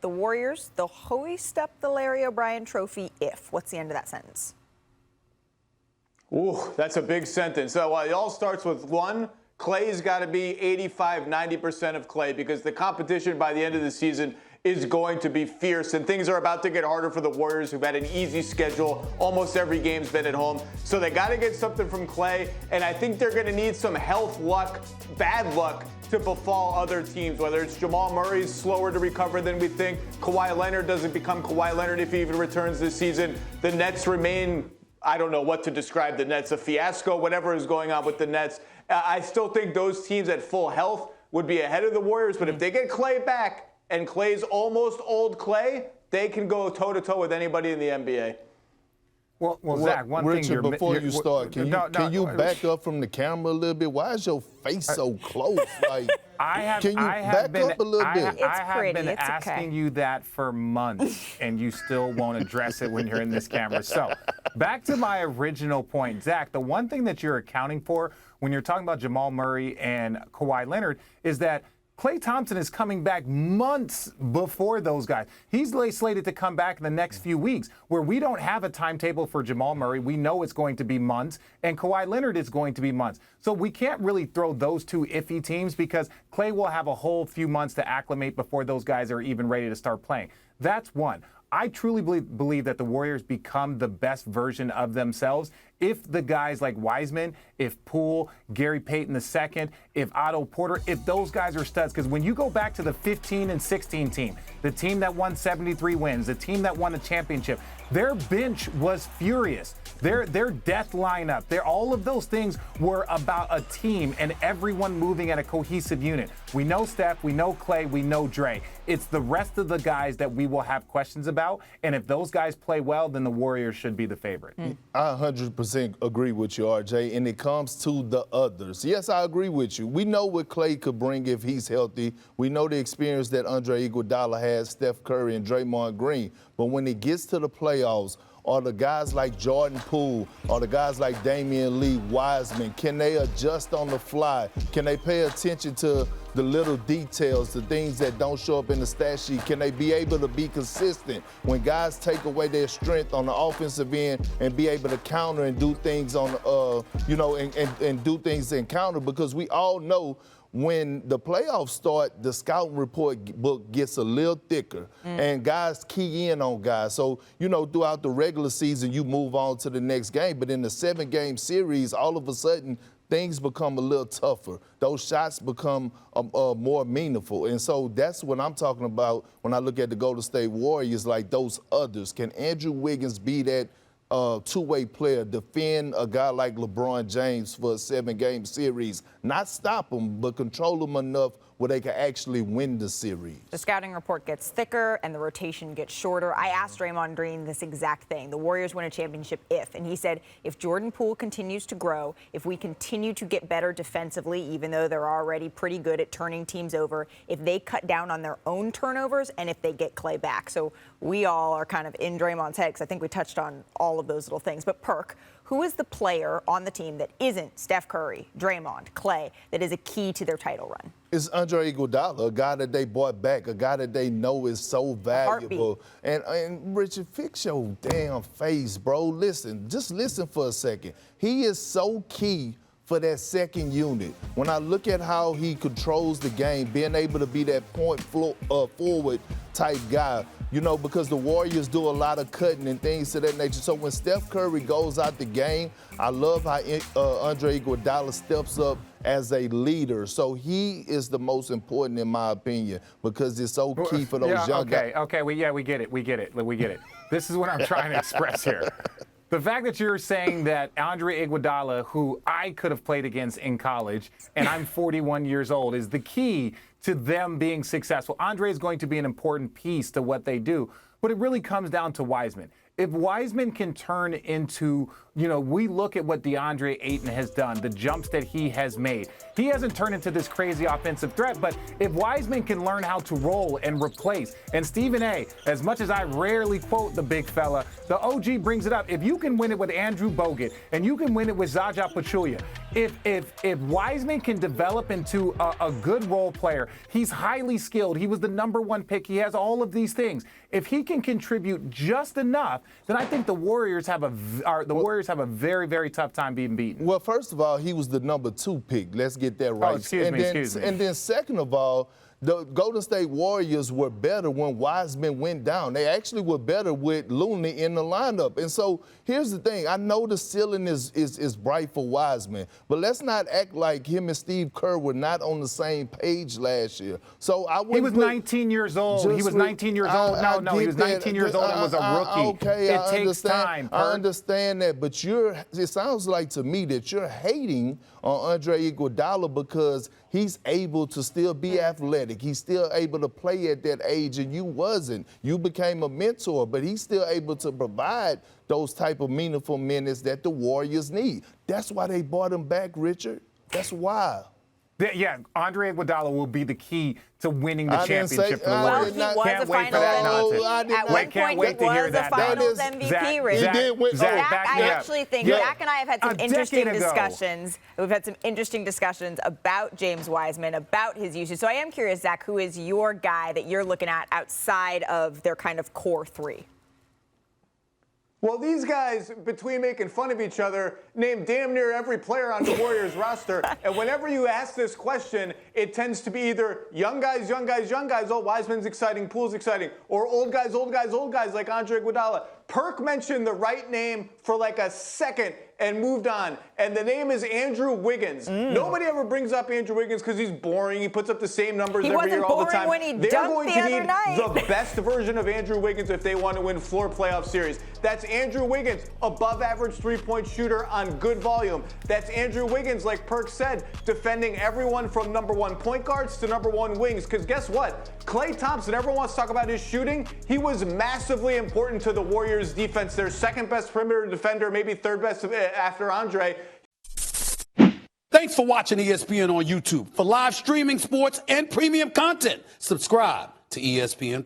The Warriors, they'll hoist up the Larry O'Brien trophy if. What's the end of that sentence? Ooh, that's a big sentence. So it all starts with one. Clay's got to be 85, 90% of Clay because the competition by the end of the season is going to be fierce, and things are about to get harder for the Warriors, who've had an easy schedule. Almost every game's been at home. So they got to get something from Clay, and I think they're going to need some health luck, bad luck, to befall other teams, whether it's Jamal Murray's slower to recover than we think, Kawhi Leonard doesn't become Kawhi Leonard if he even returns this season. The Nets remain, I don't know what to describe the Nets, a fiasco, whatever is going on with the Nets. I still think those teams at full health would be ahead of the Warriors, but if they get Clay back, and Clay's almost old Clay, they can go toe-to-toe with anybody in the NBA. Well, Zach, one Richard, thing before you start, can you back up from the camera a little bit? Why is your face so close? Like, can you back up a little bit? I have been asking you that for months, and you still won't address it when you're in this camera. So, back to my original point, Zach. The one thing that you're accounting for when you're talking about Jamal Murray and Kawhi Leonard is that Klay Thompson is coming back months before those guys. He's slated to come back in the next few weeks, where we don't have a timetable for Jamal Murray. We know it's going to be months, and Kawhi Leonard is going to be months. So we can't really throw those two iffy teams because Klay will have a whole few months to acclimate before those guys are even ready to start playing. That's one. I truly believe that the Warriors become the best version of themselves if the guys like Wiseman, if Poole, Gary Payton II, if Otto Porter, if those guys are studs. Because when you go back to the 15 and 16 team, the team that won 73 wins, the team that won a championship, their bench was furious. Their death lineup, all of those things were about a team and everyone moving at a cohesive unit. We know Steph, we know Clay, we know Dre. It's the rest of the guys that we will have questions about. And if those guys play well, then the Warriors should be the favorite. I 100% agree with you, RJ. And it comes to the others. Yes, I agree with you. We know what Clay could bring if he's healthy. We know the experience that Andre Iguodala has, Steph Curry, and Draymond Green. But when it gets to the playoffs, or the guys like Jordan Poole, or the guys like Damian Lee, Wiseman, can they adjust on the fly? Can they pay attention to the little details, the things that don't show up in the stat sheet? Can they be able to be consistent when guys take away their strength on the offensive end and be able to counter and do things on, and do things in counter? Because we all know when the playoffs start, the scouting report book gets a little thicker, and guys key in on guys. So, throughout the regular season, you move on to the next game. But in the 7-game series, all of a sudden, things become a little tougher. Those shots become more meaningful. And so that's what I'm talking about when I look at the Golden State Warriors, like those others. Can Andrew Wiggins be that two-way player, defend a guy like LeBron James for a 7-game series, not stop him, but control him enough where they can actually win the series? The scouting report gets thicker and the rotation gets shorter. I asked Draymond Green this exact thing. The Warriors win a championship if, and he said, if Jordan Poole continues to grow, if we continue to get better defensively, even though they're already pretty good at turning teams over, if they cut down on their own turnovers, and if they get Clay back. So we all are kind of in Draymond's head because I think we touched on all of those little things. But Perk, who is the player on the team that isn't Steph Curry, Draymond, Clay, that is a key to their title run? It's Andre Iguodala, a guy that they brought back, a guy that they know is so valuable. And Richard, fix your damn face, bro. Just listen for a second. He is so key for that second unit. When I look at how he controls the game, being able to be that point forward type guy, because the Warriors do a lot of cutting and things to that nature. So when Steph Curry goes out the game, I love how Andre Iguodala steps up as a leader. So he is the most important in my opinion because it's so key for those young guys. Okay, we get it. This is what I'm trying to express here. The fact that you're saying that Andre Iguodala, who I could have played against in college, and I'm 41 years old, is the key to them being successful. Andre is going to be an important piece to what they do, but it really comes down to Wiseman. If Wiseman can turn into, we look at what DeAndre Ayton has done, the jumps that he has made. He hasn't turned into this crazy offensive threat, but if Wiseman can learn how to roll and replace, and Stephen A., as much as I rarely quote the big fella, the OG brings it up. If you can win it with Andrew Bogut and you can win it with Zaza Pachulia, if Wiseman can develop into a good role player, he's highly skilled. He was the #1 pick. He has all of these things. If he can contribute just enough, then I think the Warriors have a very, very tough time being beaten. Well, first of all, he was the #2 pick. Let's get that right. Excuse me. And then second of all, the Golden State Warriors were better when Wiseman went down. They actually were better with Looney in the lineup. And so here's the thing. I know the ceiling is bright for Wiseman, but let's not act like him and Steve Kerr were not on the same page last year. So he was 19 years old. He was 19 years old. No, he was 19 years old and was a rookie. Okay, it takes time. I understand that, but it sounds like to me that you're hating on Andre Iguodala because he's able to still be athletic. He's still able to play at that age, and you wasn't. You became a mentor, but he's still able to provide those type of meaningful minutes that the Warriors need. That's why they brought him back, Richard. That's why. Yeah, Andre Iguodala will be the key to winning the championship for the Warriors. Well, he was a finals MVP. At one point, he was a finals MVP, Richard. Zach, I actually think Zach and I have had some interesting discussions. We've had some interesting discussions about James Wiseman, about his usage. So I am curious, Zach, who is your guy that you're looking at outside of their kind of core three? Well, these guys, between making fun of each other, name damn near every player on the Warriors roster. And whenever you ask this question, it tends to be either young guys, oh, Wiseman's exciting, Poole's exciting, or old guys like Andre Iguodala. Perk mentioned the right name for like a second and moved on. And the name is Andrew Wiggins. Nobody ever brings up Andrew Wiggins because he's boring. He puts up the same numbers every year all the time. They're going to need the best version of Andrew Wiggins if they want to win floor playoff series. That's Andrew Wiggins, above average three-point shooter on good volume. That's Andrew Wiggins, like Perk said, defending everyone from #1 point guards to #1 wings. Because guess what? Klay Thompson, everyone wants to talk about his shooting. He was massively important to the Warriors defense. Their second best perimeter defender, maybe third best after Andre. Thanks for watching ESPN on YouTube. For live streaming sports and premium content, subscribe to ESPN+.